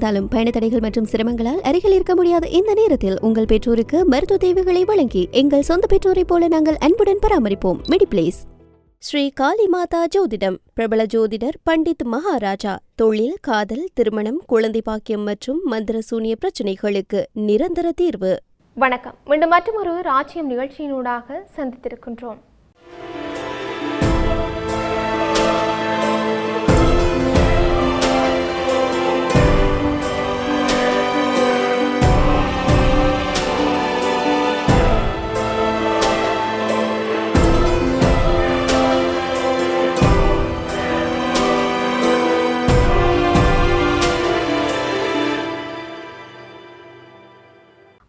இருந்தாலும் பயண தடைகள் மற்றும் சிரமங்களால் அருகில் இருக்க முடியாத இந்த நேரத்தில் உங்கள் பெற்றோருக்கு மருத்துவ தேவைகளை வழங்கி எங்கள் சொந்த பெற்றோரை போல நாங்கள் அன்புடன் பராமரிப்போம். மெடிப்ளேஸ். ஸ்ரீ காளி மாதா ஜோதிடம். பிரபல ஜோதிடர் பண்டித் மகாராஜா. தொழில், காதல், திருமணம், குழந்தை பாக்கியம் மற்றும் மந்திர சூனிய பிரச்சனைகளுக்கு நிரந்தர தீர்வு. வணக்கம். மீண்டும் மற்றொரு ராஜ்யம் நிகழ்ச்சியினூடாக சந்தித்திருக்கின்றோம்.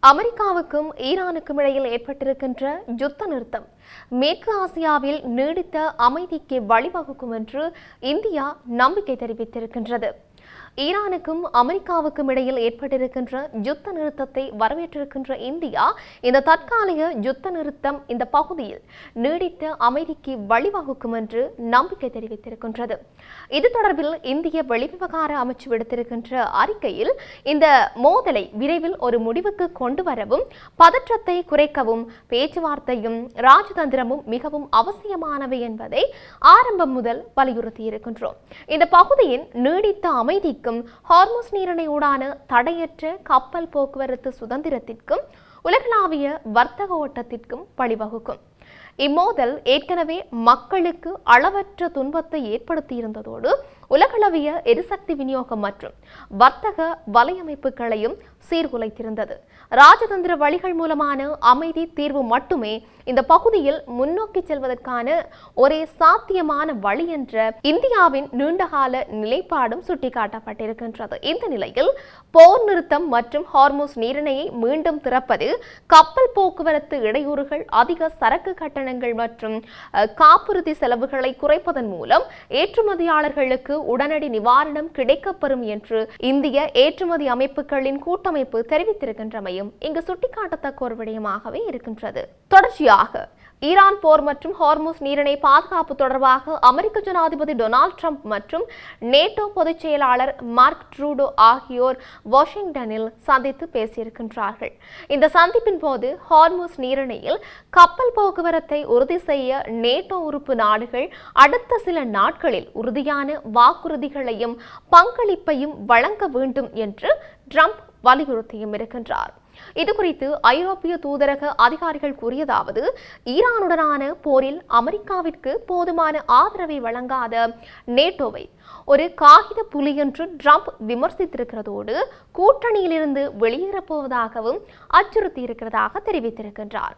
அமெரிக்காவுக்கும் ஈரானுக்கும் இடையில் ஏற்பட்டிருக்கின்ற யுத்த நிறுத்தம் மேற்கு ஆசியாவில் நீடித்த அமைதிக்கு வழிவகுக்கும் என்று இந்தியா நம்பிக்கை தெரிவித்திருக்கின்றது. ஈரானுக்கும் அமெரிக்காவுக்கும் இடையில் ஏற்பட்டிருக்கின்ற யுத்த நிறுத்தத்தை வரவேற்றிருக்கின்ற இந்தியா இந்த தற்காலிக யுத்த நிறுத்தம் இந்த பகுதியில் நீடித்த அமைதிக்கு வழிவகுக்கும் என்று நம்பிக்கை தெரிவித்திருக்கின்றது. இது தொடர்பில் இந்திய வெளிவிவகார அமைச்சு விடுத்திருக்கின்ற அறிக்கையில் இந்த மோதலை விரைவில் ஒரு முடிவுக்கு கொண்டு வரவும் பதற்றத்தை குறைக்கவும் பேச்சுவார்த்தையும் ராஜதந்திரமும் மிகவும் அவசியமானவை என்பதை ஆரம்பம் முதல் வலியுறுத்தியிருக்கின்றோம். இந்த பகுதியின் நீடித்த அமைதிக்கு ஹார்முஸ் நீரிணையூடான தடையற்ற கப்பல் போக்குவரத்து சுதந்திரத்திற்கும் உலகளாவிய வர்த்தக ஓட்டத்திற்கும் வழிவகுக்கும். இம்மோதல் ஏற்கனவே மக்களுக்கு அளவற்ற துன்பத்தை ஏற்படுத்தியிருந்ததோடு உலகளவிய எரிசக்தி விநியோகம் மற்றும் வர்த்தக வலையமைப்புகளையும் சீர்குலைத்திருந்தது. ராஜதந்திர வழிகள் மூலமான அமைதி தீர்வு மட்டுமே இந்த பகுதியில் முன்னோக்கி செல்வதற்கான ஒரே சாத்தியமான வழி என்ற இந்தியாவின் நீண்டகால நிலைப்பாடும் சுட்டிக்காட்டப்பட்டிருக்கின்றது. இந்த நிலையில் போர் நிறுத்தம் மற்றும் ஹார்முஸ் நீரிணையை மீண்டும் திறப்பது, கப்பல் போக்குவரத்து இடையூறுகள், அதிக சரக்கு கட்டணங்கள் மற்றும் காப்புறுதி செலவுகளை குறைப்பதன் மூலம் ஏற்றுமதியாளர்களுக்கு உடனடி நிவாரணம் கிடைக்கப்பெறும் என்று இந்திய ஏற்றுமதி அமைப்புகளின் கூட்டமைப்பு தெரிவித்திருக்கின்றமையும் இங்கு சுட்டிக்காட்டத்தக்க ஒரு விடயமாகவே இருக்கின்றது. தொடர்ச்சியாக ஈரான் போர் மற்றும் ஹார்முஸ் நீரிணை பாதுகாப்பு தொடர்பாக அமெரிக்க ஜனாதிபதி டொனால்ட் ட்ரம்ப் மற்றும் நேட்டோ பொதுச் செயலாளர் மார்க் ட்ரூடோ ஆகியோர் வாஷிங்டனில் சந்தித்து பேசியிருக்கின்றார்கள். இந்த சந்திப்பின் போது ஹார்முஸ் நீரிணையில் கப்பல் போக்குவரத்தை உறுதி செய்ய நேட்டோ உறுப்பு நாடுகள் அடுத்த சில நாட்களில் உறுதியான வாக்குறுதிகளையும் பங்களிப்பையும் வழங்க வேண்டும் என்று ட்ரம்ப் வலியுறுத்தியும் இருக்கின்றார். இதுகுறித்து ஐரோப்பிய தூதரக அதிகாரிகள் கூறியதாவது, ஈரானுடனான போரில் அமெரிக்காவிற்கு போதுமான ஆதரவை வழங்காத நேட்டோவை ஒரு காகித புலி என்று ட்ரம்ப் விமர்சித்திருக்கிறதோடு கூட்டணியிலிருந்து வெளியேறப்போவதாகவும் அச்சுறுத்தியிருக்கிறதாக தெரிவித்திருக்கின்றார்.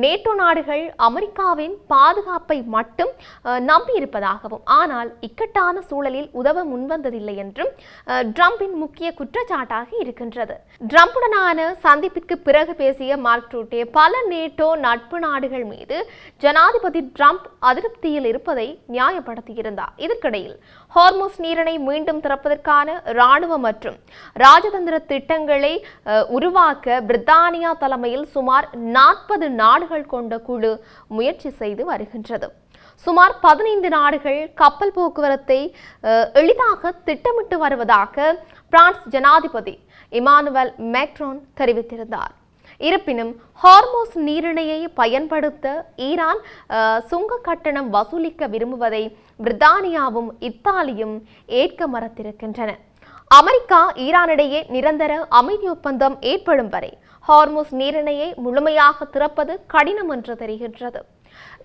நேட்டோ நாடுகள் அமெரிக்காவின் பாதுகாப்பை மட்டும் நம்பியிருப்பதாகவும் ஆனால் இக்கட்டான சூழலில் உதவ முன்வந்ததில்லை என்றும் ட்ரம்பின் முக்கிய குற்றச்சாட்டாக இருக்கின்றது. ட்ரம்புடனான சந்திப்பிற்கு பிறகு பேசிய மார்க் ரூட்டே பல நேட்டோ நட்பு நாடுகள் மீது ஜனாதிபதி ட்ரம்ப் அதிருப்தியில் இருப்பதை நியாயப்படுத்தியிருந்தார். இதற்கிடையில் ஹார்முஸ் நீரிணை மீண்டும் திறப்பதற்கான இராணுவ மற்றும் ராஜதந்திர திட்டங்களை உருவாக்க பிரித்தானியா தலைமையில் சுமார் 40 நாடுகள் கொண்ட குழு முயற்சி செய்து வருகின்றது. சுமார் 15 நாடுகள் கப்பல் போக்குவரத்தை எளிதாக திட்டமிட்டு வருவதாக பிரான்ஸ் ஜனாதிபதி இமானுவேல் மேக்ரோன் தெரிவித்திருந்தார். இருப்பினும் ஹார்முஸ் நீரிணையை பயன்படுத்த ஈரான் சுங்க கட்டணம் வசூலிக்க விரும்புவதை பிரித்தானியாவும் இத்தாலியும் ஏற்க மறுத்திருக்கின்றன. அமெரிக்கா ஈரானிடையே நிரந்தர அமைதி ஒப்பந்தம் ஏற்படும் வரை ஹார்முஸ் நீரிணையை முழுமையாக திறப்பது கடினம் என்று தெரிகின்றது.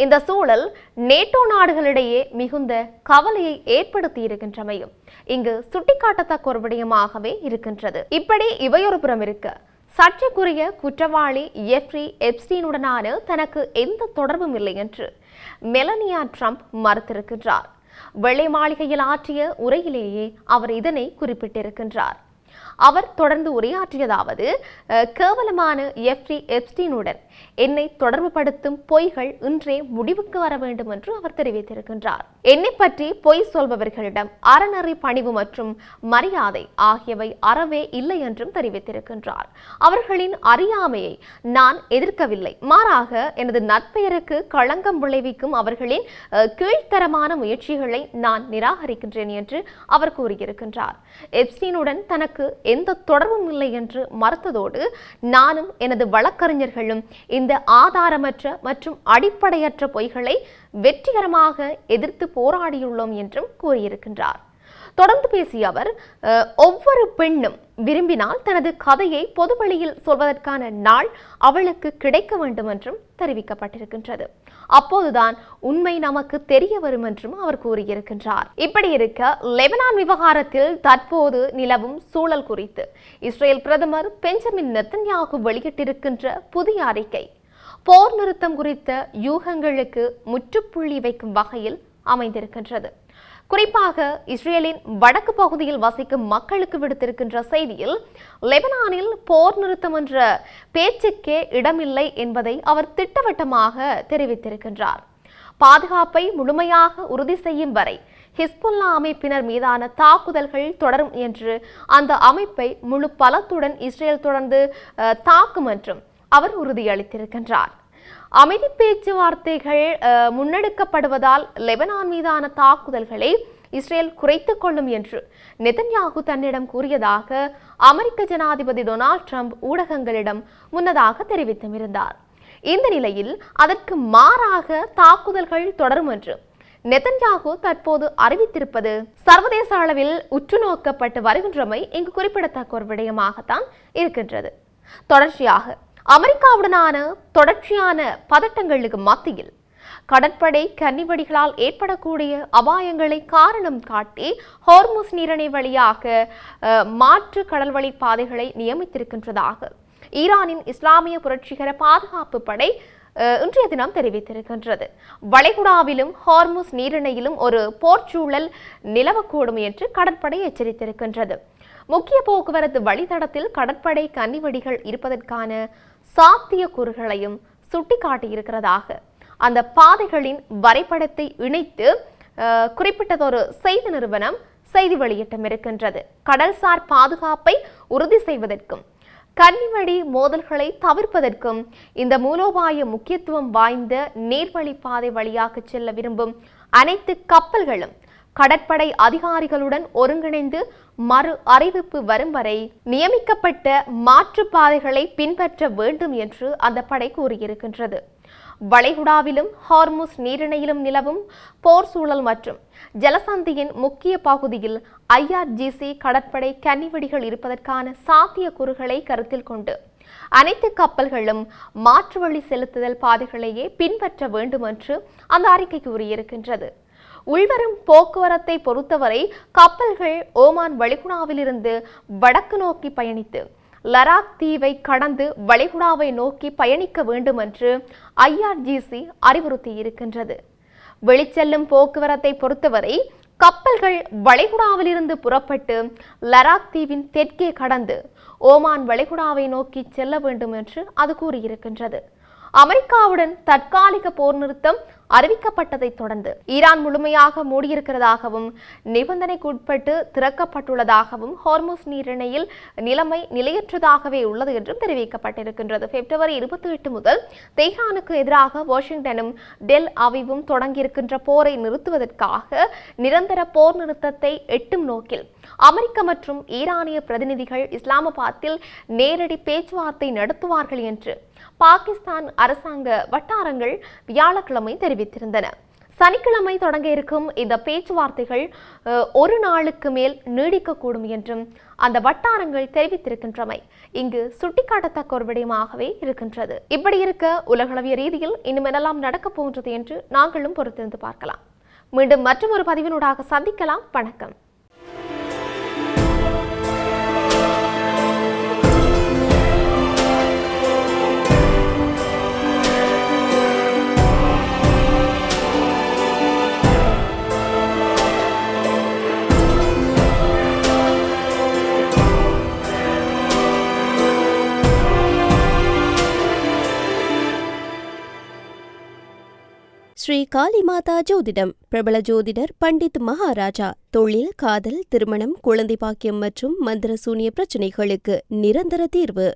இந்த சூழல் நேட்டோ நாடுகளிடையே மிகுந்த கவலையை ஏற்படுத்தி இருக்கின்றமையும் இங்கு சுட்டிக்காட்டத்தக்க ஒரு விடயமாகவே இருக்கின்றது. இப்படி இவையொரு புறம் இருக்க, சர்ச்சைக்குரிய குற்றவாளி ஜெஃப்ரி எப்ஸ்டீனுடனான தனக்கு எந்த தொடர்பும் இல்லை என்று மெலனியா ட்ரம்ப் மறுத்திருக்கின்றார். வெள்ளை மாளிகையில் ஆற்றிய உரையிலேயே அவர் இதனை குறிப்பிட்டிருக்கின்றார். அவர் தொடர்ந்து உரையாற்றியதாவது, கேவலமான ஜெஃப்ரி எப்ஸ்டீனுடன் என்னை தொடர்புபடுத்தும் பொய்கள் இன்றே முடிவுக்கு வர வேண்டும் என்று அவர் தெரிவித்திருக்கின்றார். என்னை பற்றி பொய் சொல்பவர்களிடம் அறநெறி பணிவு மற்றும் மரியாதை ஆகியவை அறவே இல்லை என்றும் தெரிவித்திருக்கின்றார். அவர்களின் அறியாமையை நான் எதிர்க்கவில்லை, மாறாக எனது நற்பெயருக்கு களங்கம் விளைவிக்கும் அவர்களின் கீழ்த்தரமான முயற்சிகளை நான் நிராகரிக்கின்றேன் என்று அவர் கூறியிருக்கின்றார். எப்ஸ்டீனுடன் தனக்கு எந்த தொடர்பும் இல்லை என்று மறுத்ததோடு நானும் எனது வழக்கறிஞர்களும் இந்த ஆதாரமற்ற மற்றும் அடிப்படையற்ற பொய்களை வெற்றிகரமாக எதிர்த்து போராடியுள்ளோம் என்றும் கூறியிருக்கின்றார். தொடர்ந்து பேசிய அவர், ஒவ்வொரு பெண்ணும் விரும்பினால் தனது கதையை பொதுவெளியில் சொல்வதற்கான நாள் அவளுக்கு கிடைக்க வேண்டும் என்றும் தெரிவிக்கப்பட்டிருக்கின்றது. அப்போதுதான் உண்மை நமக்கு தெரிய வரும் என்றும் அவர் கூறியிருக்கின்றார். இப்படி இருக்க லெபனான் விவகாரத்தில் தற்போது நிலவும் சூழல் குறித்து இஸ்ரேல் பிரதமர் பெஞ்சமின் நெத்தன்யாகு வெளியிட்டிருக்கின்ற புதிய அறிக்கை போர் நிறுத்தம் குறித்த யூகங்களுக்கு முற்றுப்புள்ளி வைக்கும் வகையில் அமைந்திருக்கின்றது. குறிப்பாக இஸ்ரேலின் வடக்கு பகுதியில் வசிக்கும் மக்களுக்கு விடுத்திருக்கின்ற செய்தியில் லெபனானில் போர் நிறுத்தம் என்ற பேச்சுக்கே இடமில்லை என்பதை அவர் திட்டவட்டமாக தெரிவித்திருக்கின்றார். பாதுகாப்பை முழுமையாக உறுதி செய்யும் வரை ஹிஸ்புல்லா அமைப்பினர் மீதான தாக்குதல்கள் தொடரும் என்று அந்த அமைப்பை முழு பலத்துடன் இஸ்ரேல் தொடர்ந்து தாக்கும் என்றும் அவர் உறுதியளித்திருக்கின்றார். அமைதி பேச்சுவார்த்தைகள் முன்னெடுக்கப்படுவதால் லெபனான் மீதான தாக்குதல்களை இஸ்ரேல் குறைத்துக் கொள்ளும் என்று நெதன்யாகு தன்னிடம் கூறியதாக அமெரிக்க ஜனாதிபதி டொனால்ட் ட்ரம்ப் ஊடகங்களிடம் முன்னதாக தெரிவித்திருந்தார். இந்த நிலையில் அதற்கு மாறாக தாக்குதல்கள் தொடரும் என்று நெதன்யாகு தற்போது அறிவித்திருப்பது சர்வதேச அளவில் உற்று நோக்கப்பட்டு வருகின்றமை இங்கு குறிப்பிடத்தக்க ஒரு விடயமாகத்தான் இருக்கின்றது. தொடர்ச்சியாக அமெரிக்காவுடனான தொடர்ச்சியான பதட்டங்களுக்கு மத்தியில் கடற்படை கன்னிவெடிகளால் ஏற்படக்கூடிய அபாயங்களை காரணம் காட்டி ஹோர்முஸ் நீரிணை வழியாக மாற்று கடல்வழி பாதைகளை நியமித்திருக்கின்றதாக ஈரானின் இஸ்லாமிய புரட்சிகர பாதுகாப்பு படை இன்றைய தினம் தெரிவித்திருக்கின்றது. வளைகுடாவிலும் ஹார்முஸ் நீரிணையிலும் ஒரு போர்ச்சூழல் நிலவக்கூடும் என்று கடற்படை எச்சரித்திருக்கின்றது. முக்கிய போக்குவரத்து வழித்தடத்தில் கடற்படை கன்னிவெடிகள் இருப்பதற்கான சாத்தியக்கூறுகளையும் சுட்டிக்காட்டியிருக்கிறதாக அந்த பாதைகளின் வரைபடத்தை இணைத்து குறிப்பிட்டதொரு செய்தி நிறுவனம் செய்தி வெளியிட்டிருக்கின்றது. கடல்சார் பாதுகாப்பை உறுதி செய்வதற்கும் கன்னிவெடி மோதல்களை தவிர்ப்பதற்கும் இந்த மூலோபாய முக்கியத்துவம் வாய்ந்த நீர்வழி பாதை வழியாக செல்ல விரும்பும் அனைத்து கப்பல்களும் கடற்படை அதிகாரிகளுடன் ஒருங்கிணைந்து மறு அறிவிப்பு வரும் வரை நியமிக்கப்பட்ட மாற்றுப்பாதைகளை பின்பற்ற வேண்டும் என்று அந்த படை கூறியிருக்கின்றது. வளைகுடாவிலும் ஹார்முஸ் நீரிணையிலும் நிலவும் போர் சூழல் மற்றும் ஜலசந்தியின் முக்கிய பகுதியில் IRGC கடற்படை கன்னிவெடிகள் இருப்பதற்கான சாத்தியக்கூறுகளை கருத்தில் கொண்டு அனைத்து கப்பல்களும் மாற்று வழி செலுத்துதல் பாதைகளையே பின்பற்ற வேண்டும் என்று அந்த அறிக்கை கூறியிருக்கின்றது. உள்வரும் போக்குவரத்தை பொறுத்தவரை கப்பல்கள் ஓமான் வளைகுடாவிலிருந்து வடக்கு நோக்கி பயணித்து லராக் தீவை கடந்து வளைகுடாவை நோக்கி பயணிக்க வேண்டும் என்று IRGC அறிவுறுத்தியிருக்கின்றது. வெளிச்செல்லும் போக்குவரத்தை பொறுத்தவரை கப்பல்கள் வளைகுடாவிலிருந்து புறப்பட்டு லராக் தீவின் தெற்கே கடந்து ஓமான் வளைகுடாவை நோக்கி செல்ல வேண்டும் என்று அது கூறியிருக்கின்றது. அமெரிக்காவுடன் தற்காலிக போர் நிறுத்தம் அறிவிக்கப்பட்டதை தொடர்ந்து ஈரான் முழுமையாக மூடியிருக்கிறதாகவும் நிபந்தனைக்குட்பட்டு திறக்கப்பட்டுள்ளதாகவும் ஹார்முஸ் நீரிணையில் நிலைமை நிலையற்றதாகவே உள்ளது என்றும் தெரிவிக்கப்பட்டிருக்கின்றது. பிப்ரவரி 28 முதல் தெஹ்ரானுக்கு எதிராக வாஷிங்டனும் டெல் அவிவும் தொடங்கியிருக்கின்ற போரை நிறுத்துவதற்காக நிரந்தர போர் நிறுத்தத்தை எட்டும் நோக்கில் அமெரிக்க மற்றும் ஈரானிய பிரதிநிதிகள் இஸ்லாமாபாத்தில் நேரடி பேச்சுவார்த்தை நடத்துவார்கள் என்று பாகிஸ்தான் அரசாங்க வட்டாரங்கள் வியாழக்கிழமை தெரிவித்திருந்தன. சனிக்கிழமை தொடங்க இருக்கும் இந்த பேச்சுவார்த்தைகள் ஒரு நாளுக்கு மேல் நீடிக்கக்கூடும் என்றும் அந்த வட்டாரங்கள் தெரிவித்திருக்கின்றமை இங்கு சுட்டிக்காட்டத்தக்க ஒரு விடயமாகவே இருக்கின்றது. இப்படி இருக்க உலகளவிய ரீதியில் இன்னும் என்னெல்லாம் நடக்கப் போன்றது என்று நாங்களும் பொறுத்திருந்து பார்க்கலாம். மீண்டும் மற்றொரு பதிவினூடாக சந்திக்கலாம். வணக்கம். ஸ்ரீ காளி மாதா ஜோதிடம். பிரபல ஜோதிடர் பண்டித் மகாராஜா. தொழில், காதல், திருமணம், குழந்தை பாக்கியம் மற்றும் மந்திர சூனிய பிரச்சனைகளுக்கு நிரந்தர தீர்வு.